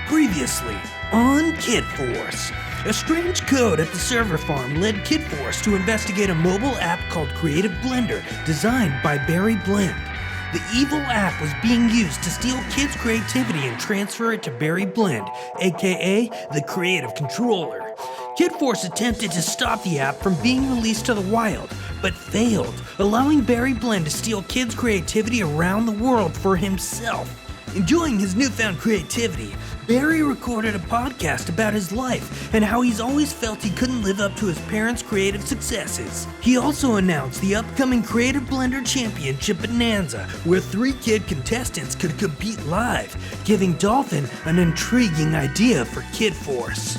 Previously on Kid Force. A strange code at the server farm led Kid Force to investigate a mobile app called Creative Blender, designed by Barry Blend. The evil app was being used to steal kids' creativity and transfer it to Barry Blend, aka the Creative Controller. Kid Force attempted to stop the app from being released to the wild, but failed, allowing Barry Blend to steal kids' creativity around the world for himself. Enjoying his newfound creativity, Barry recorded a podcast about his life and how he's always felt he couldn't live up to his parents' creative successes. He also announced the upcoming Creative Blender Championship Bonanza, where 3 kid contestants could compete live, giving Dolphin an intriguing idea for Kid Force.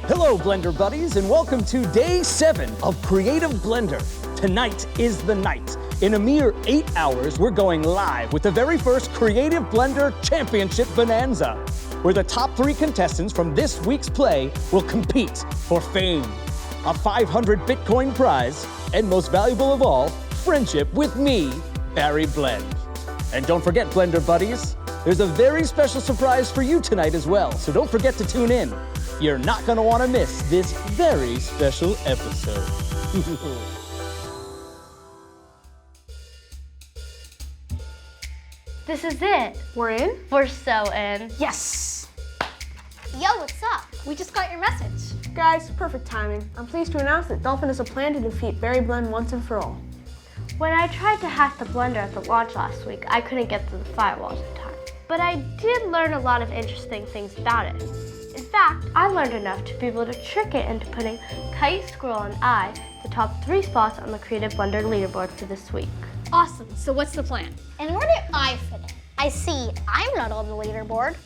Hello, Blender buddies, and welcome to Day 7 of Creative Blender. Tonight is the night. In a mere 8 hours, we're going live with the very first Creative Blender Championship Bonanza, where the top 3 contestants from this week's play will compete for fame, a 500 Bitcoin prize, and most valuable of all, friendship with me, Barry Blend. And don't forget, Blender buddies, there's a very special surprise for you tonight as well, so don't forget to tune in. You're not going to want to miss this very special episode. This is it. We're in? We're so in. Yes! Yo, what's up? We just got your message. Guys, perfect timing. I'm pleased to announce that Dolphin has a plan to defeat Barry Blend once and for all. When I tried to hack the blender at the launch last week, I couldn't get through the firewalls in time. But I did learn a lot of interesting things about it. In fact, I learned enough to be able to trick it into putting Kite, Squirrel, and I the top 3 spots on the Creative Blender leaderboard for this week. Awesome, so what's the plan? And where do I fit in? I see I'm not on the leaderboard.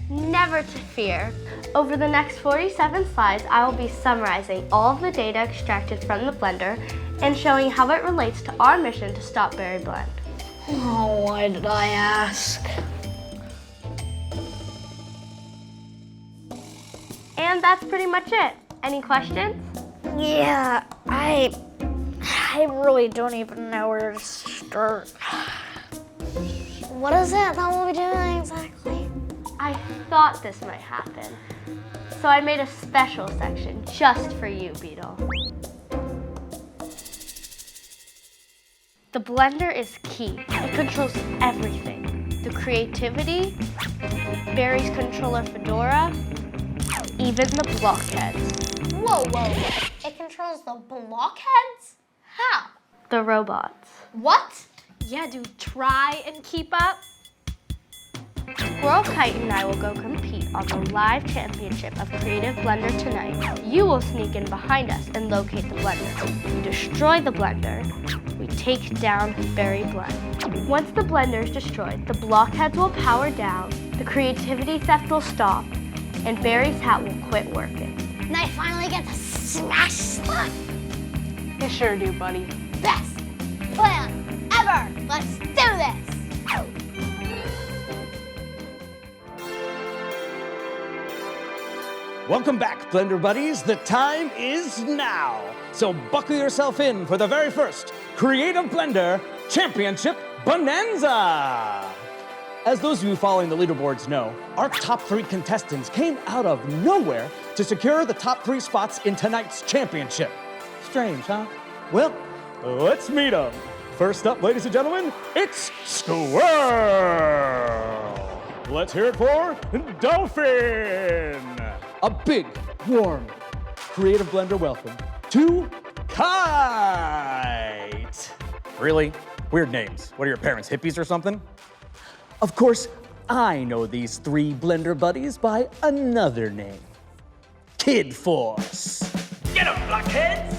Never to fear. Over the next 47 slides, I will be summarizing all of the data extracted from the blender and showing how it relates to our mission to stop Barry Blend. Oh, why did I ask? And that's pretty much it. Any questions? Yeah, I really don't even know where to start. What is it that we'll be doing exactly? I thought this might happen, so I made a special section just for you, Beetle. The blender is key. It controls everything. The creativity, Barry's controller Fedora, even the blockheads. Whoa. It controls the blockheads? How? The robots. What? Yeah, dude, try and keep up. Squirrel, Kite, and I will go compete on the live championship of Creative Blender tonight. You will sneak in behind us and locate the blender. We destroy the blender. We take down Barry Blend. Once the blender is destroyed, the blockheads will power down, the creativity theft will stop, and Barry's hat will quit working. And I finally get to smash stuff. You sure do, buddy. Best plan ever. Let's do this. Welcome back, Blender buddies. The time is now. So buckle yourself in for the very first Creative Blender Championship Bonanza. As those of you following the leaderboards know, our top 3 contestants came out of nowhere to secure the top 3 spots in tonight's championship. Strange, huh? Well, let's meet them. First up, ladies and gentlemen, it's Squirrel. Let's hear it for Dolphin. A big, warm, Creative Blender welcome to Kite. Really? Weird names. What are your parents, hippies or something? Of course, I know these 3 Blender buddies by another name. Kid Force. Get 'em, blockheads!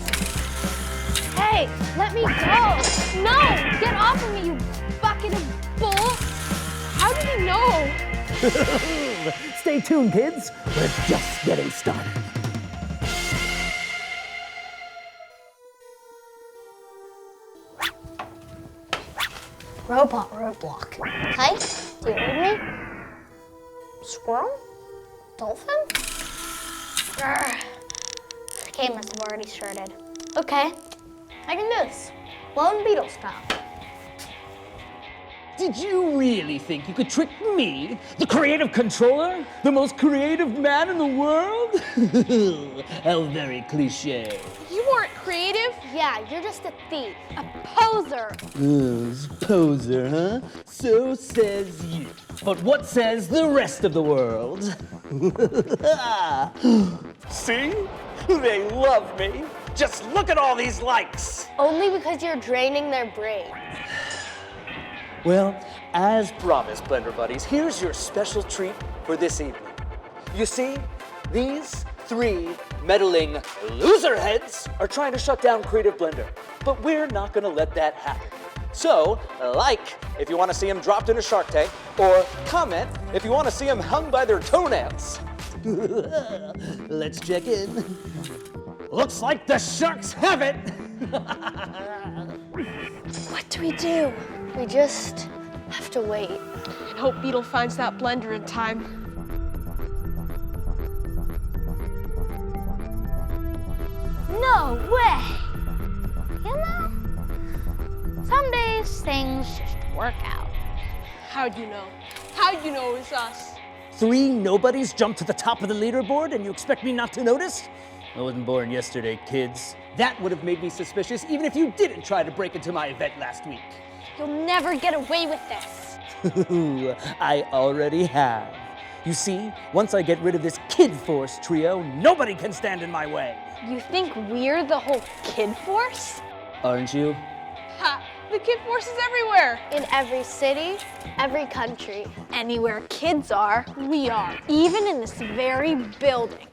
Hey, let me go. No, get off of me, you bucket of bull. How did he know? Stay tuned, kids. We're just getting started. Robot roadblock. Hi, do you need me? Squirrel? Dolphin? Grr. The game must have already started. Okay, I can do this. Lone Beetle style. Did you really think you could trick me, the creative controller, the most creative man in the world? How very cliche. You weren't creative. Yeah, you're just a thief. A poser. Poser, huh? So says you. But what says the rest of the world? See? They love me. Just look at all these likes. Only because you're draining their brains. Well, as promised, Blender Buddies, here's your special treat for this evening. You see, these 3 meddling loser heads are trying to shut down Creative Blender, but we're not gonna let that happen. So, like if you wanna see them dropped in a Shark Tank, or comment if you wanna see them hung by their toenails. Let's check in. Looks like the sharks have it! What do we do? We just have to wait. And hope Beetle finds that blender in time. No way! You know, some days things just work out. How'd you know? How'd you know it was us? 3 nobodies jumped to the top of the leaderboard and you expect me not to notice? I wasn't born yesterday, kids. That would have made me suspicious even if you didn't try to break into my event last week. You'll never get away with this. I already have. You see, once I get rid of this Kid Force trio, nobody can stand in my way. You think we're the whole kid force? Aren't you? Ha! The kid force is everywhere! In every city, every country. Anywhere kids are, we are. Even in this very building.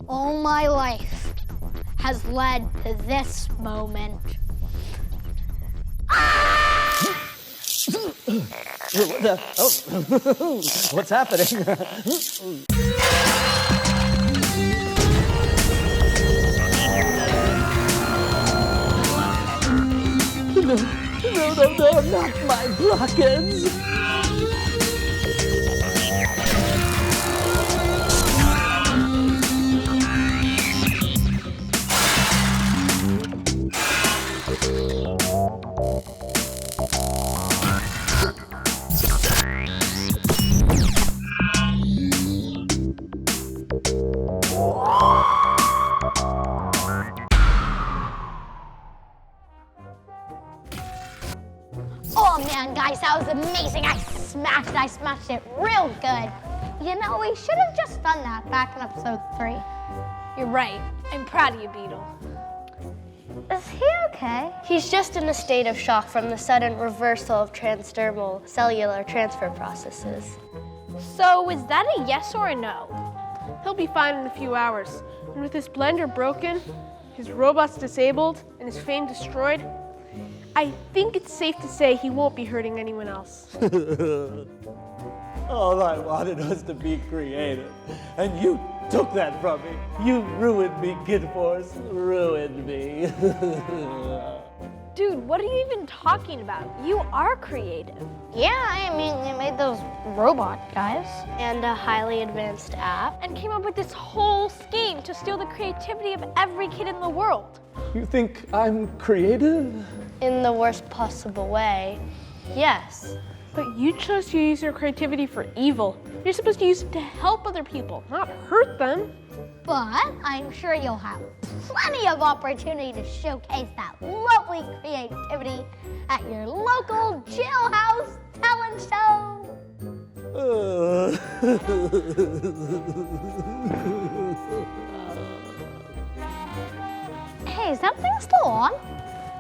All my life has led to this moment. What the? Oh, what's happening? No, not my blockheads. Oh man, guys, that was amazing. I smashed it real good. You know, we should have just done that back in episode 3. You're right. I'm proud of you, Beetle. Is he okay? He's just in a state of shock from the sudden reversal of transdermal cellular transfer processes. So is that a yes or a no? He'll be fine in a few hours. And with his blender broken, his robots disabled, and his fame destroyed, I think it's safe to say he won't be hurting anyone else. All I wanted was to be creative, and you took that from me. You ruined me, Kid Force. Ruined me. Dude, what are you even talking about? You are creative. Yeah, I mean, you made those robot guys. And a highly advanced app. And came up with this whole scheme to steal the creativity of every kid in the world. You think I'm creative? In the worst possible way, yes. But you chose to use your creativity for evil. You're supposed to use it to help other people, not hurt them. But I'm sure you'll have plenty of opportunity to showcase that lovely creativity at your local jailhouse talent show. Hey, is that thing still on?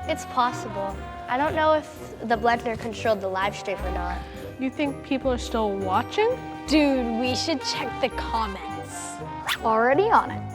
It's possible. I don't know if the blender controlled the live stream or not. You think people are still watching? Dude, we should check the comments. Already on it.